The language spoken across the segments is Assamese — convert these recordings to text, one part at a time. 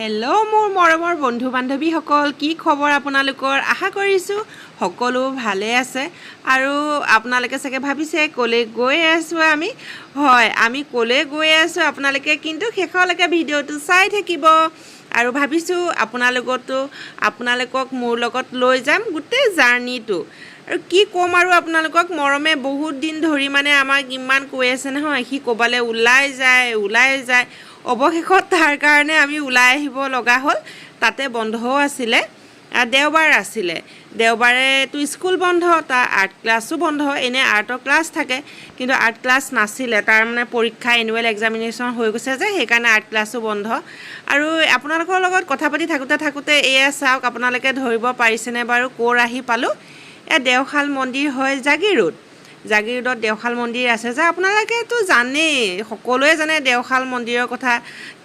হেল্ল' মোৰ মৰমৰ বন্ধু বান্ধৱীসকল, কি খবৰ আপোনালোকৰ? আশা কৰিছোঁ সকলো ভালে আছে। আৰু আপোনালোকে চাগে ভাবিছে ক'লৈ গৈ আছোঁ আমি। হয়, আমি ক'লৈ গৈ আছোঁ আপোনালোকে কিন্তু শেষলৈকে ভিডিঅ'টো চাই থাকিব। আৰু ভাবিছোঁ আপোনালোকক মোৰ লগত লৈ যাম গোটেই জাৰ্ণিটো। আৰু কি ক'ম আৰু আপোনালোকক, মৰমে বহুত দিন ধৰি মানে আমাক ইমান কৈ আছে নহয়, সি ক'ৰবালৈ ওলাই যায়। অৱশেষত তাৰ কাৰণে আমি ওলাই আহিব লগা হ'ল। তাতে বন্ধও আছিলে, দেওবাৰ আছিলে। দেওবাৰেতো স্কুল বন্ধ, তাৰ আৰ্ট ক্লাছো বন্ধ। এনেই আৰ্টৰ ক্লাছ থাকে, কিন্তু আৰ্ট ক্লাছ নাছিলে। তাৰ মানে পৰীক্ষা এনুৱেল এক্সামিনেশ্যন হৈ গৈছে যে, সেইকাৰণে আৰ্ট ক্লাছো বন্ধ। আৰু আপোনালোকৰ লগত কথা পাতি থাকোঁতে এয়া চাওক, আপোনালোকে ধৰিব পাৰিছেনে বাৰু ক'ৰ আহি পালোঁ? এয়া দেওশাল মন্দিৰ হয়, জাগিৰোডত দেওশাল মন্দিৰ আছে যে আপোনালোকেতো জানেই, সকলোৱে জানে দেওশাল মন্দিৰৰ কথা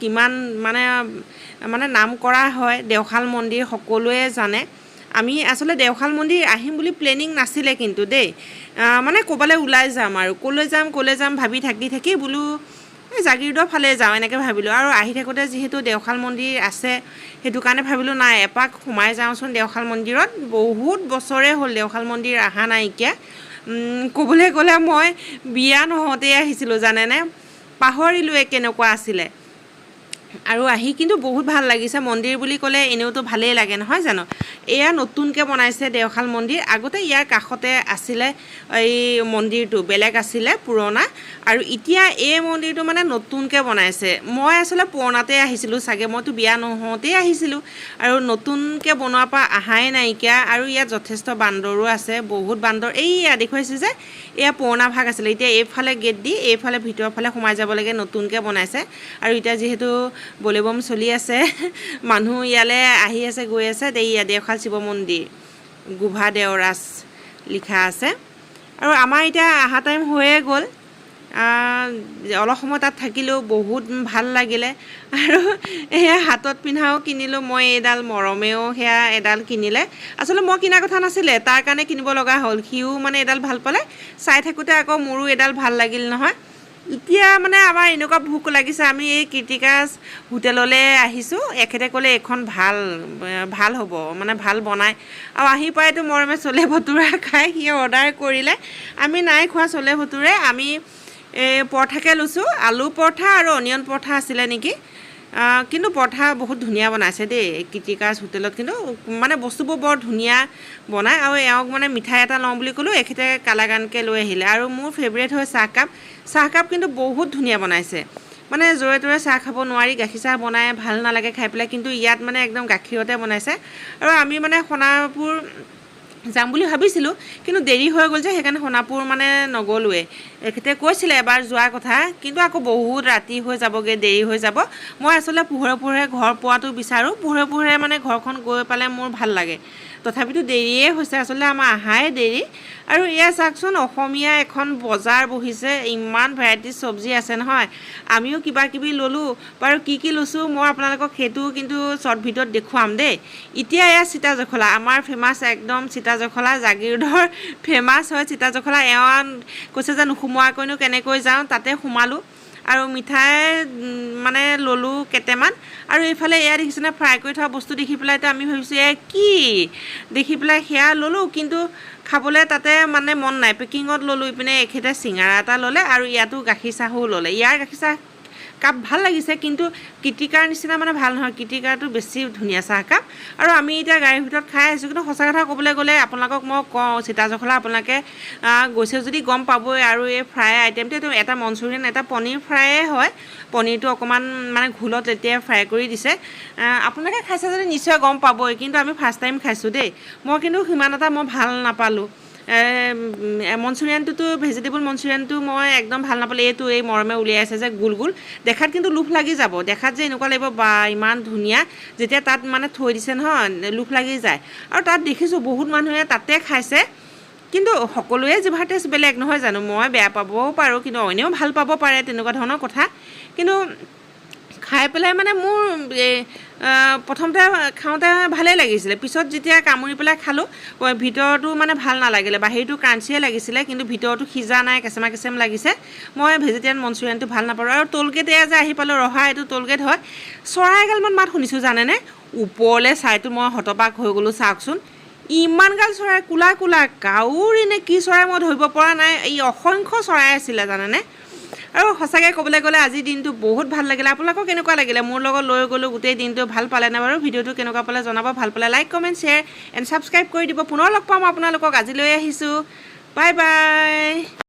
কিমান মানে নাম কৰা হয়। দেওশাল মন্দিৰ সকলোৱে জানে। আমি আচলতে দেওশাল মন্দিৰ আহিম বুলি প্লেনিং নাছিলে কিন্তু দেই, মানে ক'ৰবালৈ ওলাই যাম আৰু ক'লৈ যাম ভাবি থাকি বোলো জাগিৰোডৰ ফালে যাওঁ এনেকৈ ভাবিলোঁ। আৰু আহি থাকোঁতে যিহেতু দেওশাল মন্দিৰ আছে, সেইটো কাৰণে ভাবিলোঁ নাই এপাক সোমাই যাওঁচোন দেওশাল মন্দিৰত। বহুত বছৰে হ'ল দেওশাল মন্দিৰ অহা নাইকিয়া। ক'বলৈ গ'লে মই বিয়া নহওঁতেই আহিছিলোঁ জানেনে, পাহৰিলোৱে কেনেকুৱা আছিলে। আৰু আহি কিন্তু বহুত ভাল লাগিছে। মন্দিৰ বুলি ক'লে এনেওতো ভালেই লাগে নহয় জানো। এয়া নতুনকৈ বনাইছে দেওশাল মন্দিৰ। আগতে ইয়াৰ কাষতে আছিলে এই মন্দিৰটো, বেলেগ আছিলে পুৰণা। আৰু এতিয়া এই মন্দিৰটো মানে নতুনকৈ বনাইছে। মই আচলতে পুৰণাতে আহিছিলোঁ চাগে, মইতো বিয়া নহওঁতেই আহিছিলোঁ। আৰু নতুনকৈ বনোৱাৰ পৰা অহাই নাইকিয়া। আৰু ইয়াত যথেষ্ট বান্দৰো আছে, বহুত বান্দৰ। এইয়া দেখুৱাইছোঁ যে, এয়া পুৰণা ভাগ আছিলে। এতিয়া এইফালে গেট দি এইফালে ভিতৰৰ ফালে সোমাই যাব লাগে, নতুনকৈ বনাইছে। আৰু এতিয়া যিহেতু বলেবম চলি আছে, মানুহ ইয়ালৈ আহি আছে গৈ আছে। এইয়া দেওশাল শিৱ মন্দিৰ, গোভা দেওৰাজ লিখা আছে। আৰু আমাৰ এতিয়া অহা টাইম হৈয়ে গ'ল। অলপ সময় তাত থাকিলেও বহুত ভাল লাগিলে। আৰু সেয়া হাতত পিন্ধাও কিনিলোঁ মই এডাল, মৰমেও সেয়া এডাল কিনিলে। আচলতে মই কিনা কথা নাছিলে, তাৰ কাৰণে কিনিব লগা হ'ল। সিও মানে এডাল ভাল পালে, চাই থাকোঁতে আকৌ মোৰো এডাল ভাল লাগিল নহয়। এতিয়া মানে আমাৰ এনেকুৱা ভোক লাগিছে, আমি এই কৃতিকাজ হোটেললৈ আহিছোঁ। এখেতে ক'লে এইখন ভাল হ'ব, মানে ভাল বনায়। আৰু আহি পাইতো মৰমে চলে ভটুৰা খাই সি অৰ্ডাৰ কৰিলে। আমি নাই খোৱা চলে ভটুৰে, আমি পৰঠাকে লৈছোঁ। আলু পৰঠা আৰু অনিয়ন পৰঠা আছিলে নেকি। কিন্তু পৰঠা বহুত ধুনীয়া বনাইছে দেই কৃতিকাজ হোটেলত, কিন্তু মানে বস্তুবোৰ বৰ ধুনীয়া বনায়। আৰু এওঁক মানে মিঠাই এটা লওঁ বুলি ক'লোঁ, এখেতে কালাকানকৈ লৈ আহিলে। আৰু মোৰ ফেভৰেট হয় চাহকাপ কিন্তু বহুত ধুনীয়া বনাইছে। মানে জোৰে তোৰে চাহ খাব নোৱাৰি, গাখীৰ চাহ বনাই ভাল নালাগে খাই পেলাই, কিন্তু ইয়াত মানে একদম গাখীৰতে বনাইছে। আৰু আমি মানে সোণাপুৰ যাম বুলি ভাবিছিলোঁ, কিন্তু দেৰি হৈ গ'ল যে, সেইকাৰণে সোণাপুৰ মানে নগ'লোৱে। এখেতে কৈছিলে এবাৰ যোৱাৰ কথা, কিন্তু আকৌ বহুত ৰাতি হৈ যাবগৈ, দেৰি হৈ যাব। মই আচলতে পোহৰে ঘৰ পোৱাটো বিচাৰোঁ। পোহৰে মানে ঘৰখন গৈ পালে মোৰ ভাল লাগে। তথাপিতো দেৰিয়ে হৈছে, আচলতে আমাৰ আহাই দেৰি। আৰু এয়া চাওকচোন, অসমীয়া এখন বজাৰ বহিছে, ইমান ভেৰাইটিজ চব্জি আছে নহয়। আমিও কিবা কিবি ল'লোঁ বাৰু। কি লৈছোঁ মই আপোনালোকক সেইটো কিন্তু শ্বৰ্ট ভিডিঅ'ত দেখুৱাম দেই। এতিয়া এয়া চিতা জখলা, আমাৰ ফেমাছ একদম চিতা জখলা, জাগিৰোডৰ ফেমাছ হয় চিতা জখলা। এওঁ কৈছে যে নোসোমোৱাকৈনো কেনেকৈ যাওঁ, তাতে সোমালোঁ। আৰু মিঠাই মানে ল'লোঁ কেইটামান। আৰু এইফালে এয়া দেখিছেনে, ফ্ৰাই কৰি থোৱা বস্তু দেখি পেলাইতো আমি ভাবিছোঁ এয়া কি, দেখি পেলাই সেয়া ল'লোঁ, কিন্তু খাবলৈ তাতে মানে মন নাই। পেকিঙত ল'লোঁ। ইপিনে এখেতে চিঙাৰা এটা ল'লে, আৰু ইয়াতো গাখীৰ চাহো ল'লে। ইয়াৰ গাখীৰ চাহ কাপ ভাল লাগিছে, কিন্তু কৃতিকাৰ নিচিনা মানে ভাল নহয়। কৃতিকাৰটো বেছি ধুনীয়া চাহকাপ। আৰু আমি এতিয়া গাড়ীৰ ভিতৰত খাই আছোঁ। কিন্তু সঁচা কথা ক'বলৈ গ'লে আপোনালোকক মই কওঁ, চিতা জখলা আপোনালোকে গৈছে যদি গম পাবই। আৰু এই ফ্ৰাই আইটেমটো এইটো এটা মঞ্চুৰিয়ান, এটা পনীৰ ফ্ৰায়ে হয়। পনীৰটো অকণমান মানে ঘোলত এতিয়া ফ্ৰাই কৰি দিছে। আপোনালোকে খাইছে যদি নিশ্চয় গম পাবই, কিন্তু আমি ফাৰ্ষ্ট টাইম খাইছোঁ দেই। মই কিন্তু সিমান এটা ভাল নাপালোঁ। মঞ্চুৰিয়ানটোতো, ভেজিটেবল মঞ্চুৰিয়ানটো মই একদম ভাল নাপালোঁ। এই মৰমে উলিয়াইছে যে গোল দেখাত, কিন্তু লোভ লাগি যাব। দেখাত যে এনেকুৱা লাগিব বা ইমান ধুনীয়া, যেতিয়া তাত মানে থৈ দিছে নহয়, লোভ লাগি যায়। আৰু তাত দেখিছোঁ বহুত মানুহে তাতে খাইছে, কিন্তু সকলোৱে জিভাৰ টেষ্ট বেলেগ নহয় জানো। মই বেয়া পাবও পাৰোঁ, কিন্তু অইনেও ভাল পাব পাৰে, তেনেকুৱা ধৰণৰ কথা। কিন্তু খাই পেলাই মানে মোৰ প্ৰথমতে খাওঁতে ভালেই লাগিছিলে পিছত যেতিয়া কামুৰি পেলাই খালোঁ ভিতৰটো মানে ভাল নালাগিলে বাহিৰটো ক্ৰাঞ্চিয়ে লাগিছিলে কিন্তু ভিতৰটো সিজা নাই কেঁচেমা কেঁচেম লাগিছে মই ভেজিটেৰিয়ান মঞ্চুৰিয়ানটো ভাল নাপাওঁ আৰু টোলগেট এয়া যে আহি পালোঁ ৰহা এইটো টোলগেট হয় চৰাই এগালমান মাত শুনিছোঁ জানেনে ওপৰলৈ চাইটো মই হতবাক হৈ গ'লোঁ চাওকচোন ইমানগাল চৰাই কোলা কোলা কাউৰী নে কি চৰাই মই ধৰিব পৰা নাই এই অসংখ্য চৰাই আছিলে জানেনে আৰু সঁচাকৈ ক'বলৈ গ'লে আজিৰ দিনটো বহুত ভাল লাগিলে আপোনালোকৰ কেনেকুৱা লাগিলে মোৰ লগত লৈ গ'লোঁ গোটেই দিনটো ভাল পালেনে বাৰু ভিডিঅ'টো কেনেকুৱা পালে জনাব ভাল পালে like comment share and subscribe কৰি দিব পুনৰ লগ পাম আপোনালোকক আজিলৈ আহিছোঁ বাই বাই